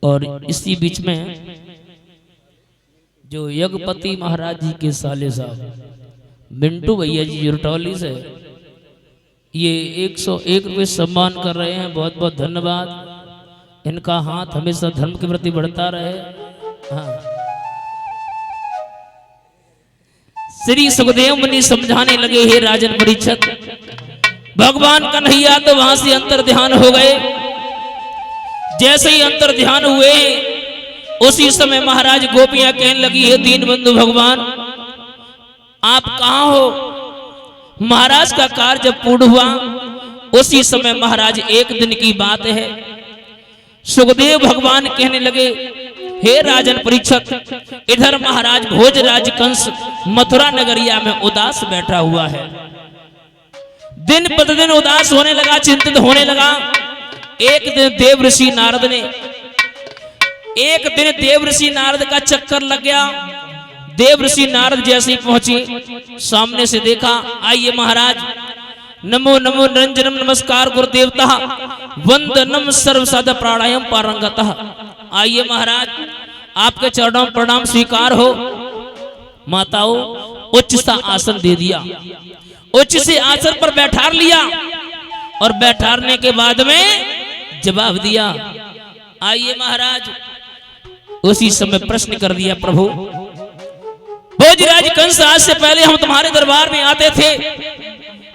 और इसी बीच में जो यज्ञपति महाराज जी के साले साहब मिंटू भैया जी जुरटौली से ये 101 रुपये सम्मान कर रहे हैं। बहुत बहुत धन्यवाद। इनका हाथ हमेशा धर्म के प्रति बढ़ता रहे। हाँ। श्री सुखदेव मुनि समझाने लगे, हे राजन परीक्षित, भगवान कन्हैया तो वहां से अंतर ध्यान हो गए। जैसे ही अंतर ध्यान हुए उसी समय महाराज गोपियां कहने लगी, हे दीन बंधु भगवान आप कहां हो? महाराज का कार्य जब पूर्ण हुआ उसी समय महाराज एक दिन की बात है, सुखदेव भगवान कहने लगे, हे राजन परीक्षित, इधर महाराज भोजराज कंस मथुरा नगरिया में उदास बैठा हुआ है। दिन प्रतिदिन उदास होने लगा, चिंतित होने लगा। एक दिन देवर्षि नारद का चक्कर लग गया। देवर्षि नारद जैसे ही पहुंचे सामने से देखा, आइए महाराज, नमो नमो निरंजनम, नमस्कार गुरुदेवता, वंदनम सर्वसाध प्राणायाम पारंगतः। आइए महाराज, आपके चरणों में प्रणाम स्वीकार हो। माताओं उच्च सा आसन दे दिया, उच्च से आसन पर बैठार लिया और बैठारने के बाद में जवाब दिया, आइए महाराज। उसी समय प्रश्न कर दिया, प्रभु भोजराज कंस, आज से पहले हम तुम्हारे दरबार में आते थे,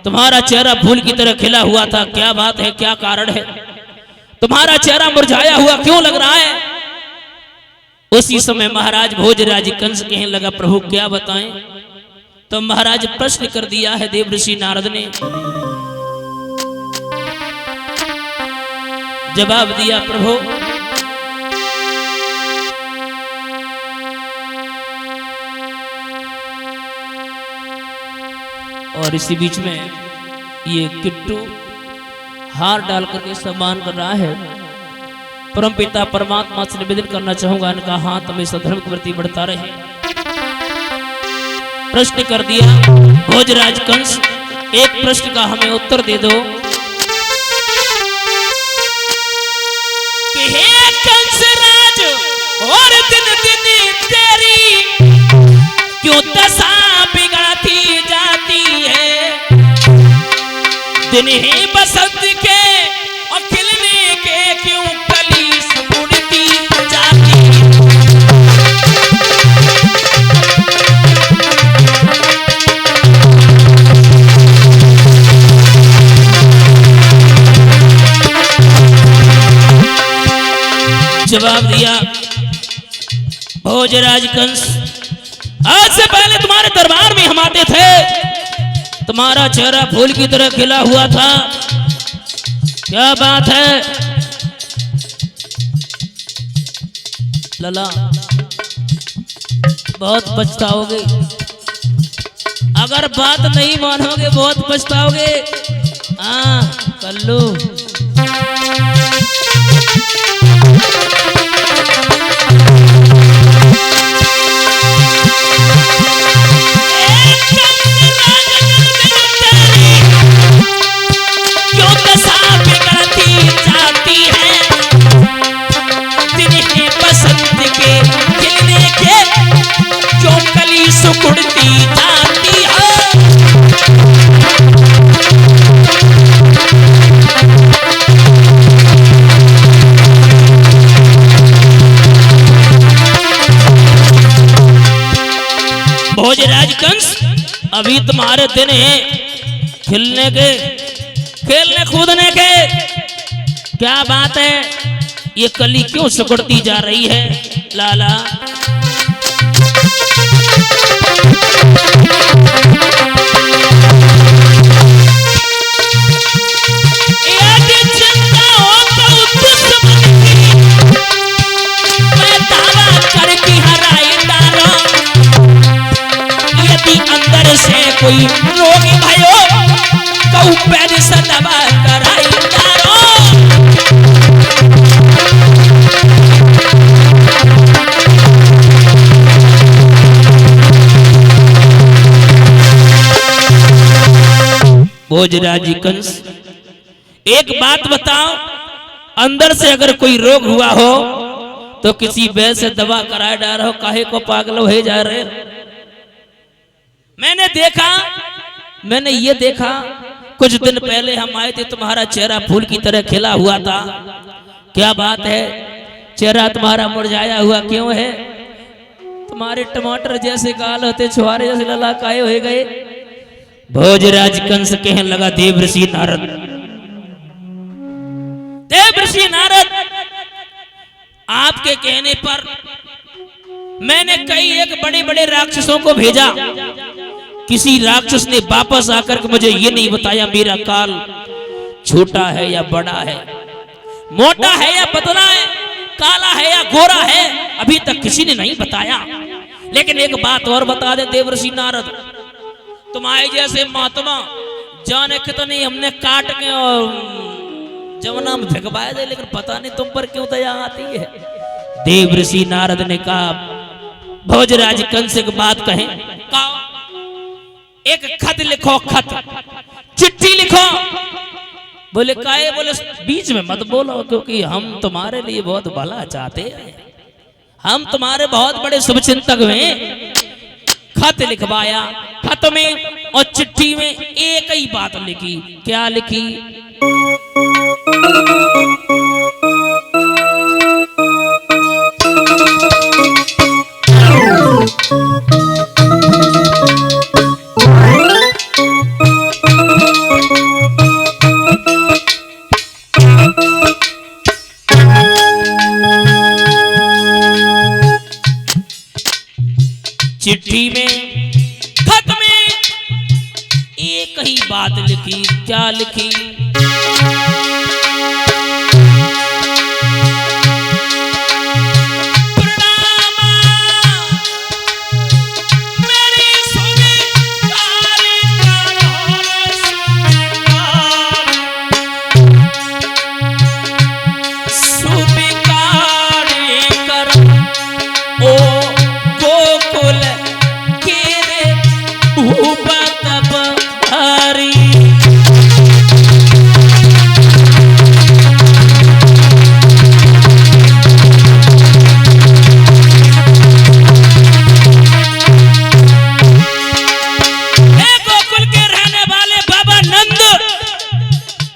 तुम्हारा चेहरा फूल की तरह खिला हुआ था, क्या बात है, क्या कारण है? तुम्हारा चेहरा मुरझाया हुआ क्यों लग रहा है? उसी समय महाराज भोजराज कंस कहने लगा, प्रभु क्या बताएं? तो महाराज प्रश्न कर दिया है देवर्षि नारद ने। जवाब दिया, प्रभु और इसी बीच में ये किट्टू हार डाल करके सम्मान कर रहा है। परमपिता परमात्मा से निवेदन करना चाहूंगा, इनका हाथ हमेशा धर्म के प्रति बढ़ता रहे। प्रश्न कर दिया भोजराज कंस, एक प्रश्न का हमें उत्तर दे दो कि हे कंस राज, और दिन दिन तेरी क्यों दशा बिगड़ती जाती है? दिन ही बसंत के और खिलने के क्यों कली सुकुड़ती जाती है? जवाब दिया भोजराज कंस, आज से पहले तुम्हारे दरबार में हम आते थे, तुम्हारा चेहरा फूल की तरह खिला हुआ था, क्या बात है? लला बहुत पछताओगे, अगर बात नहीं मानोगे बहुत पछताओगे। हाँ कल्लू, सुकुड़ती जाती है। भोजराज कंस, अभी तुम्हारे दिन हैं खिलने के, खेलने कूदने के, क्या बात है? ये कली क्यों सुकुड़ती जा रही है? लाला से कोई रोगी भयो कहू पैर से दबा कराई तारो। भोजराज कंस, एक बात बताओ, अंदर से अगर कोई रोग हुआ हो तो किसी वैद्य से दवा कराए जा रहे हो, काहे को पागल हो जा रहे। मैंने ये देखा कुछ दिन पहले हम आए थे, तुम्हारा चेहरा फूल की तरह खिला हुआ था। क्या बात है, चेहरा तुम्हारा मुरझाया हुआ क्यों है? तुम्हारे टमाटर जैसे गाल होते, छुहारे जैसे लला काहे हो गए? भोजराज कंस कहने लगा, देवर्षि नारद, देवर्षि नारद, आपके कहने पर मैंने कई एक बड़े बड़े राक्षसों को भेजा। किसी राक्षस ने वापस आकर के मुझे ये नहीं बताया मेरा काल छोटा है या बड़ा है, मोटा है या पतला है, काला है या गोरा है, अभी तक किसी ने नहीं बताया। लेकिन एक बात और बता दे देवर्षि नारद, तुम्हारे जैसे महात्मा जाने कितनी हमने काट के और जमुना में फेंकवाए दे, लेकिन पता नहीं तुम पर क्यों दया आती है। देवर्षि नारद ने कहा, भोजराज कंस एक बात कहे, एक खत लिखो, खत चिट्ठी लिखो। बोले काहे? बोले बीच में मत बोलो, क्योंकि हम तुम्हारे लिए बहुत भला चाहते हैं, हम तुम्हारे बहुत बड़े शुभचिंतक हैं। खत लिखवाया, खत में और चिट्ठी में एक ही बात लिखी। क्या लिखी? चिट्ठी में, खत में एक ही बात लिखी। क्या लिखी?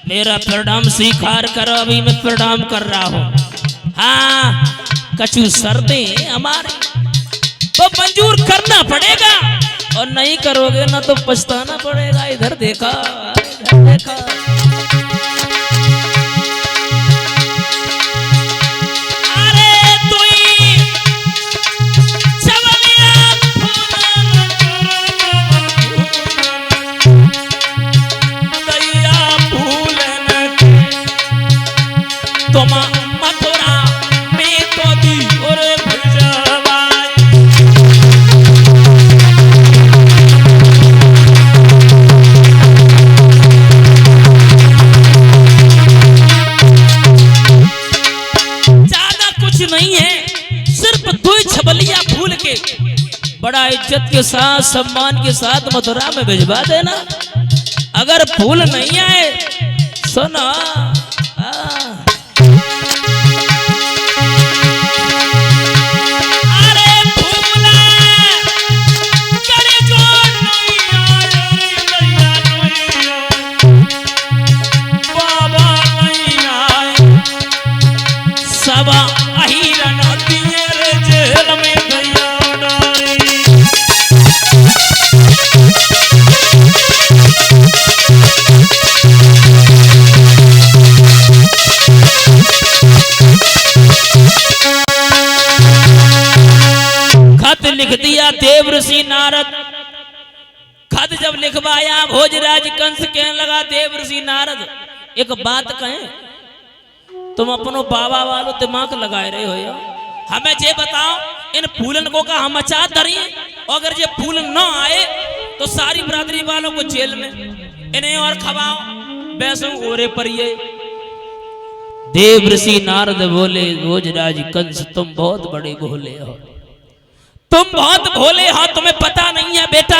मेरा प्रणाम स्वीकार करो, अभी मैं प्रणाम कर रहा हूँ। हाँ, कछु शर्तें हमारे तो मंजूर करना पड़ेगा, और नहीं करोगे ना तो पछताना पड़ेगा। इधर देखा, इधर देखा। मथुरा में तो दी और ज्यादा कुछ नहीं है, सिर्फ दो छबलिया फूल के बड़ा इज्जत के साथ सम्मान के साथ मथुरा में भिजवा देना। अगर फूल नहीं आए सुना, लिख दिया देवर्षि नारद। खत जब लिखवाया, भोजराज कंस कहने लगा, देवर्षि नारद एक बात कहें, तुम अपनो बाबा वालों दिमाग लगाए रहे हो यार। हमें ये बताओ, इन फूलन को का हम अचार धरिए, अगर ये फूल न आए तो सारी बरादरी वालों को जेल में, इन्हें और खवाओ, वैसे ओरे पर ये। देवर्षि नारद बोले, भोजराज कंस तुम बहुत बड़े भोले हो, तुम बहुत भोले हो, तुम्हें पता नहीं है बेटा